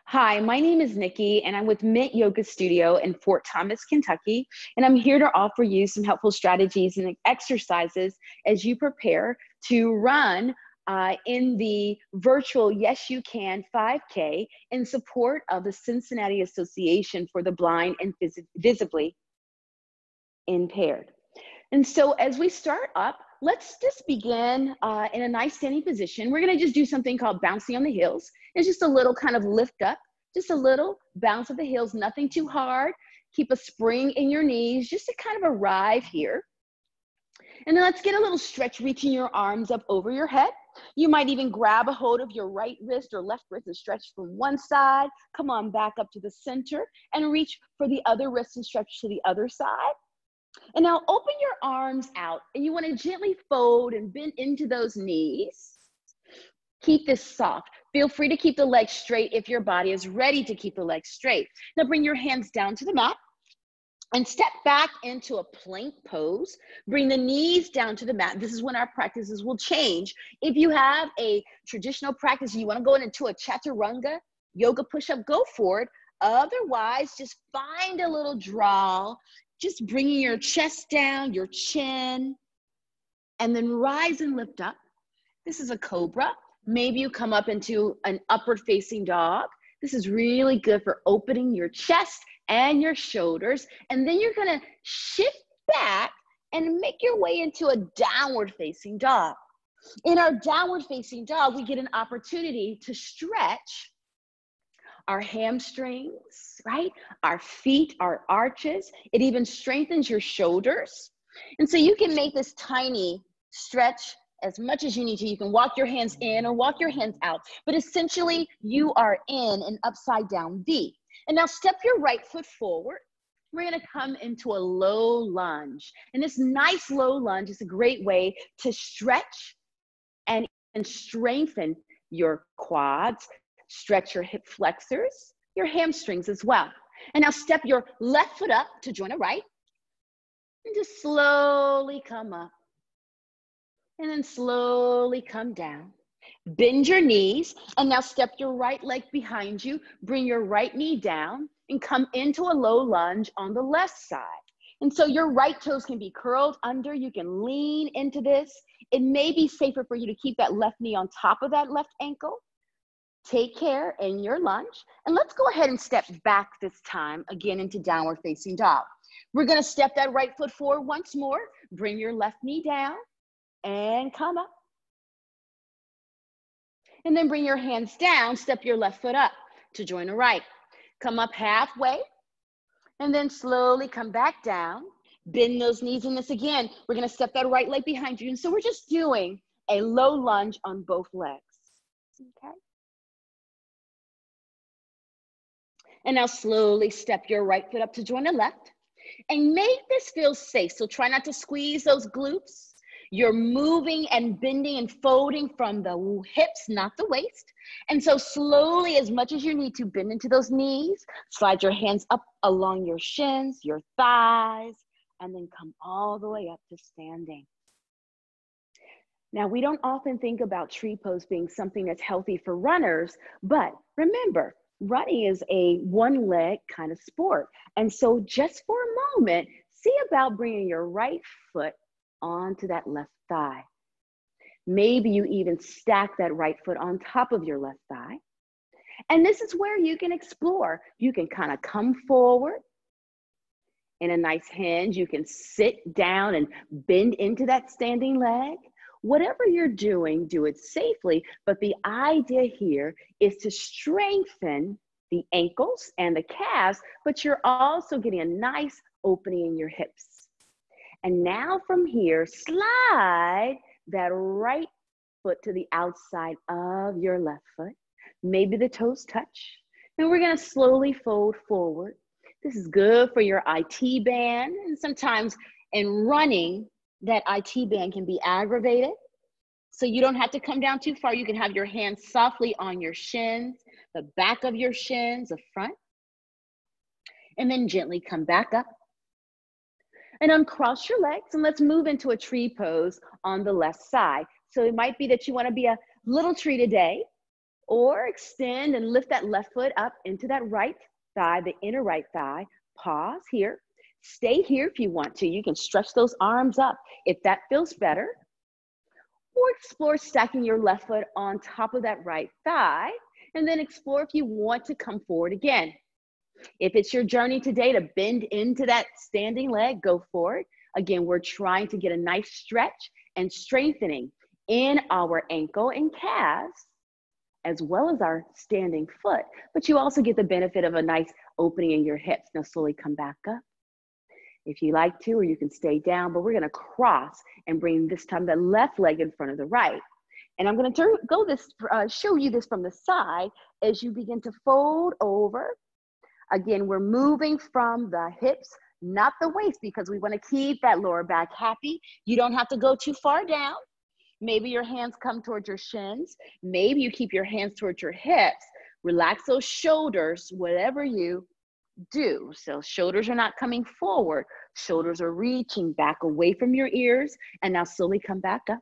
Hi, my name is Nikki, and I'm with Mint Yoga Studio in Fort Thomas, Kentucky. And I'm here to offer you some helpful strategies and exercises as you prepare to run in the virtual Yes You Can 5K in support of the Cincinnati Association for the Blind and Visibly Impaired. And so as we start up, let's just begin in a nice standing position. We're gonna just do something called bouncing on the heels. It's just a little kind of lift up, just a little bounce of the heels, nothing too hard. Keep a spring in your knees just to kind of arrive here. And then let's get a little stretch, reaching your arms up over your head. You might even grab a hold of your right wrist or left wrist and stretch from one side. Come on back up to the center and reach for the other wrist and stretch to the other side. And now open your arms out, and you want to gently fold and bend into those knees. Keep this soft. Feel free to keep the legs straight if your body is ready to keep the legs straight. Now bring your hands down to the mat and step back into a plank pose. Bring the knees down to the mat. This is when our practices will change. If you have a traditional practice, you want to go into a chaturanga yoga push-up, go for it. Otherwise, just find a little draw. Just bringing your chest down, your chin, and then rise and lift up. This is a cobra. Maybe you come up into an upward facing dog. This is really good for opening your chest and your shoulders. And then you're gonna shift back and make your way into a downward facing dog. In our downward facing dog, we get an opportunity to stretch our hamstrings, right? Our feet, our arches. It even strengthens your shoulders. And so you can make this tiny stretch as much as you need to. You can walk your hands in or walk your hands out, but essentially you are in an upside down V. And now step your right foot forward. We're gonna come into a low lunge. And this nice low lunge is a great way to stretch and strengthen your quads. Stretch your hip flexors, your hamstrings as well. And now step your left foot up to join a right. And just slowly come up. And then slowly come down. Bend your knees. And now step your right leg behind you. Bring your right knee down and come into a low lunge on the left side. And so your right toes can be curled under. You can lean into this. It may be safer for you to keep that left knee on top of that left ankle. Take care in your lunge. And let's go ahead and step back this time, again, into downward facing dog. We're gonna step that right foot forward once more. Bring your left knee down and come up. And then bring your hands down, step your left foot up to join a right. Come up halfway, and then slowly come back down. Bend those knees in this again. We're gonna step that right leg behind you. And so we're just doing a low lunge on both legs, okay? And now slowly step your right foot up to join the left and make this feel safe. So try not to squeeze those glutes. You're moving and bending and folding from the hips, not the waist. And so slowly, as much as you need to, bend into those knees, slide your hands up along your shins, your thighs, and then come all the way up to standing. Now, we don't often think about tree pose being something that's healthy for runners, but remember, running is a one leg kind of sport. And so just for a moment, see about bringing your right foot onto that left thigh. Maybe you even stack that right foot on top of your left thigh. And this is where you can explore. You can kind of come forward in a nice hinge. You can sit down and bend into that standing leg. Whatever you're doing, do it safely, but the idea here is to strengthen the ankles and the calves, but you're also getting a nice opening in your hips. And now from here, slide that right foot to the outside of your left foot. Maybe the toes touch. And we're gonna slowly fold forward. This is good for your IT band, and sometimes in running, that IT band can be aggravated. So you don't have to come down too far. You can have your hands softly on your shins, the back of your shins, the front. And then gently come back up. And uncross your legs, and let's move into a tree pose on the left side. So it might be that you want to be a little tree today. Or extend and lift that left foot up into that right thigh, the inner right thigh. Pause here. Stay here if you want to. You can stretch those arms up if that feels better. Or explore stacking your left foot on top of that right thigh. And then explore if you want to come forward again. If it's your journey today to bend into that standing leg, go for it. Again, we're trying to get a nice stretch and strengthening in our ankle and calves, as well as our standing foot. But you also get the benefit of a nice opening in your hips. Now slowly come back up if you like to, or you can stay down, but we're gonna cross and bring this time the left leg in front of the right. And I'm gonna show you this from the side as you begin to fold over. Again, we're moving from the hips, not the waist, because we wanna keep that lower back happy. You don't have to go too far down. Maybe your hands come towards your shins. Maybe you keep your hands towards your hips. Relax those shoulders, whatever you do. So shoulders are not coming forward. Shoulders are reaching back away from your ears. And now slowly come back up.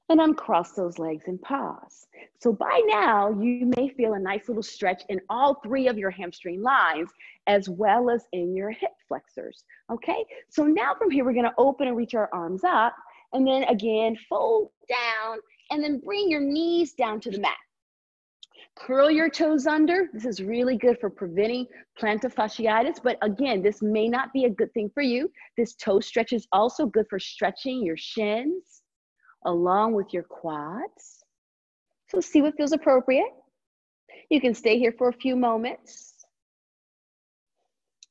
And uncross those legs and pause. So by now, you may feel a nice little stretch in all three of your hamstring lines, as well as in your hip flexors, okay? So now from here, we're gonna open and reach our arms up, and then again, fold down, and then bring your knees down to the mat. Curl your toes under. This is really good for preventing plantar fasciitis, but again, this may not be a good thing for you. This toe stretch is also good for stretching your shins along with your quads. So see what feels appropriate. You can stay here for a few moments.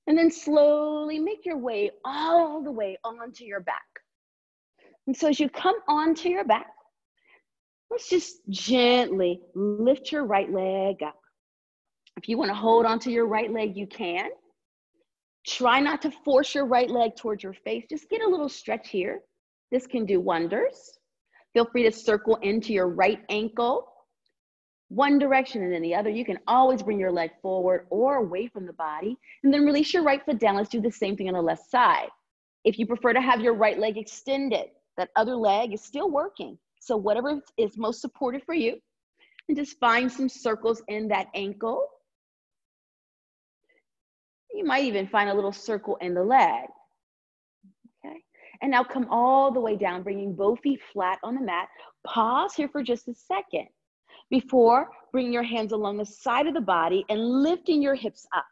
And then slowly make your way all the way onto your back. And so as you come onto your back, let's just gently lift your right leg up. If you want to hold onto your right leg, you can. Try not to force your right leg towards your face. Just get a little stretch here. This can do wonders. Feel free to circle into your right ankle, one direction and then the other. You can always bring your leg forward or away from the body, and then release your right foot down. Let's do the same thing on the left side. If you prefer to have your right leg extended, that other leg is still working. So whatever is most supportive for you, and just find some circles in that ankle. You might even find a little circle in the leg. Okay. And now come all the way down, bringing both feet flat on the mat. Pause here for just a second before bringing your hands along the side of the body and lifting your hips up.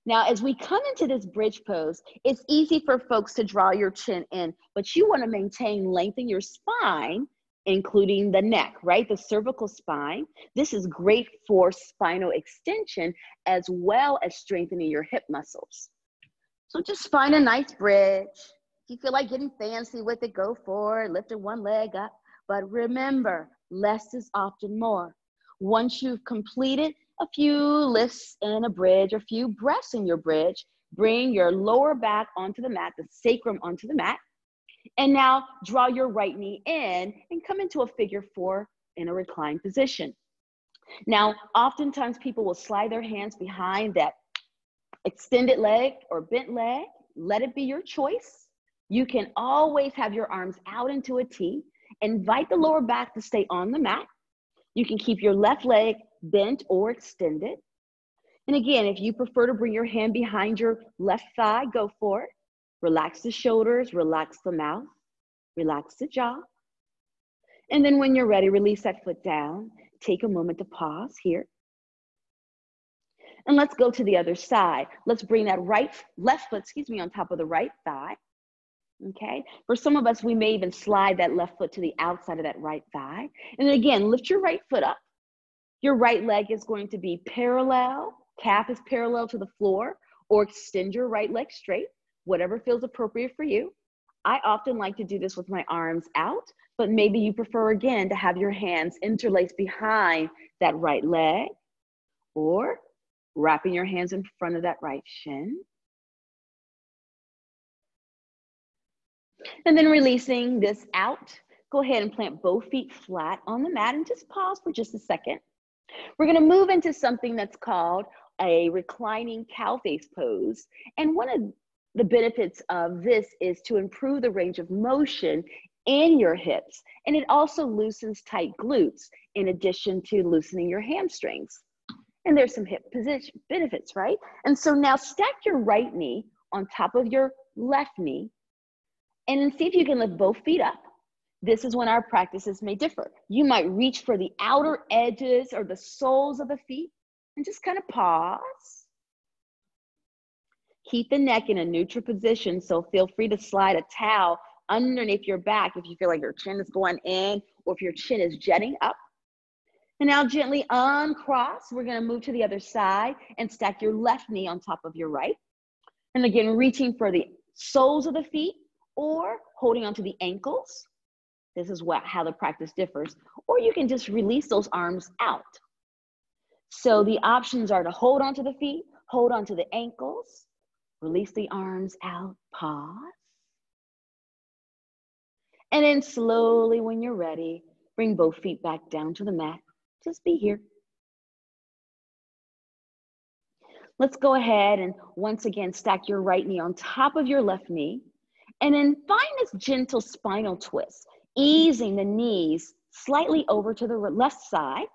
Now, as we come into this bridge pose, it's easy for folks to draw your chin in, but you want to maintain length in your spine, including the neck, right? The cervical spine. This is great for spinal extension as well as strengthening your hip muscles. So just find a nice bridge. If you feel like getting fancy with it, go for it, lifting one leg up. But remember, less is often more. Once you've completed a few lifts in a bridge, a few breaths in your bridge, bring your lower back onto the mat, the sacrum onto the mat. And now draw your right knee in and come into a figure four in a reclined position. Now, oftentimes people will slide their hands behind that extended leg or bent leg. Let it be your choice. You can always have your arms out into a T. Invite the lower back to stay on the mat. You can keep your left leg bent or extended. And again, if you prefer to bring your hand behind your left thigh, go for it. Relax the shoulders, relax the mouth, relax the jaw. And then when you're ready, release that foot down. Take a moment to pause here. And let's go to the other side. Let's bring that left foot on top of the right thigh. Okay, for some of us, we may even slide that left foot to the outside of that right thigh. And then again, lift your right foot up. Your right leg is going to be parallel, calf is parallel to the floor, or extend your right leg straight, whatever feels appropriate for you. I often like to do this with my arms out, but maybe you prefer again to have your hands interlaced behind that right leg, or wrapping your hands in front of that right shin. And then releasing this out, go ahead and plant both feet flat on the mat and just pause for just a second. We're going to move into something that's called a reclining cow face pose. And one of the benefits of this is to improve the range of motion and your hips. And it also loosens tight glutes in addition to loosening your hamstrings. And there's some hip position benefits, right? And so now stack your right knee on top of your left knee and then see if you can lift both feet up. This is when our practices may differ. You might reach for the outer edges or the soles of the feet and just kind of pause. Keep the neck in a neutral position, so feel free to slide a towel underneath your back if you feel like your chin is going in or if your chin is jetting up. And now gently uncross. We're going to move to the other side and stack your left knee on top of your right. And again, reaching for the soles of the feet or holding onto the ankles. This is how the practice differs. Or you can just release those arms out. So the options are to hold onto the feet, hold onto the ankles, release the arms out, pause. And then slowly, when you're ready, bring both feet back down to the mat. Just be here. Let's go ahead and once again stack your right knee on top of your left knee. And then find this gentle spinal twist, easing the knees slightly over to the left side.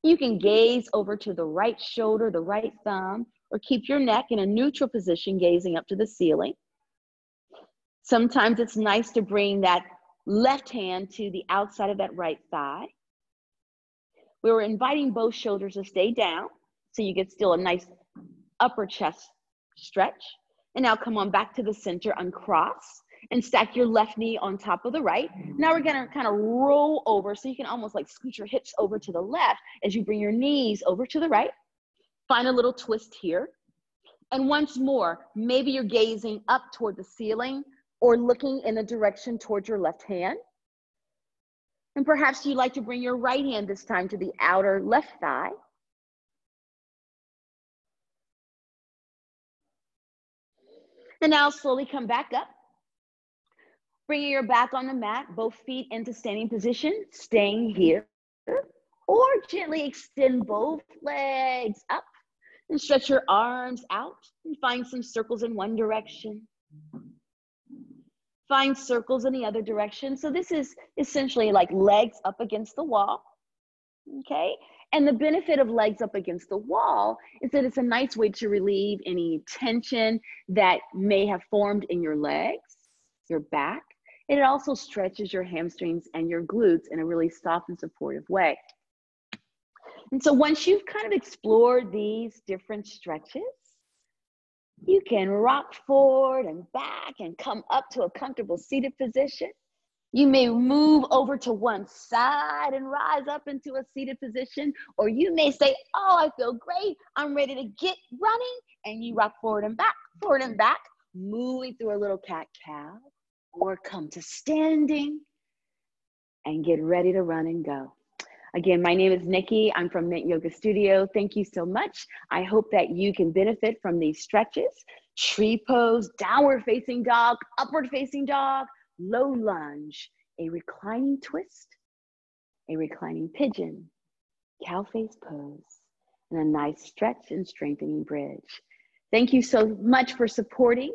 You can gaze over to the right shoulder, the right thumb, or keep your neck in a neutral position, gazing up to the ceiling. Sometimes it's nice to bring that left hand to the outside of that right thigh. We were inviting both shoulders to stay down so you get still a nice upper chest stretch. And now come on back to the center, uncross, and stack your left knee on top of the right. Now we're gonna kind of roll over so you can almost like scoot your hips over to the left as you bring your knees over to the right. Find a little twist here. And once more, maybe you're gazing up toward the ceiling or looking in the direction towards your left hand. And perhaps you'd like to bring your right hand this time to the outer left thigh. And now slowly come back up. Bringing your back on the mat, both feet into standing position, staying here. Or gently extend both legs up and stretch your arms out and find some circles in one direction. Find circles in the other direction. So this is essentially like legs up against the wall, okay? And the benefit of legs up against the wall is that it's a nice way to relieve any tension that may have formed in your legs, your back. And it also stretches your hamstrings and your glutes in a really soft and supportive way. And so once you've kind of explored these different stretches, you can rock forward and back and come up to a comfortable seated position. You may move over to one side and rise up into a seated position, or you may say, oh, I feel great, I'm ready to get running, and you rock forward and back, moving through a little cat-cow, or come to standing and get ready to run and go. Again, my name is Nikki. I'm from Mint Yoga Studio. Thank you so much. I hope that you can benefit from these stretches. Tree pose, downward facing dog, upward facing dog, low lunge, a reclining twist, a reclining pigeon, cow face pose, and a nice stretch and strengthening bridge. Thank you so much for supporting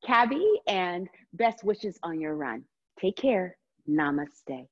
CABVI and best wishes on your run. Take care. Namaste.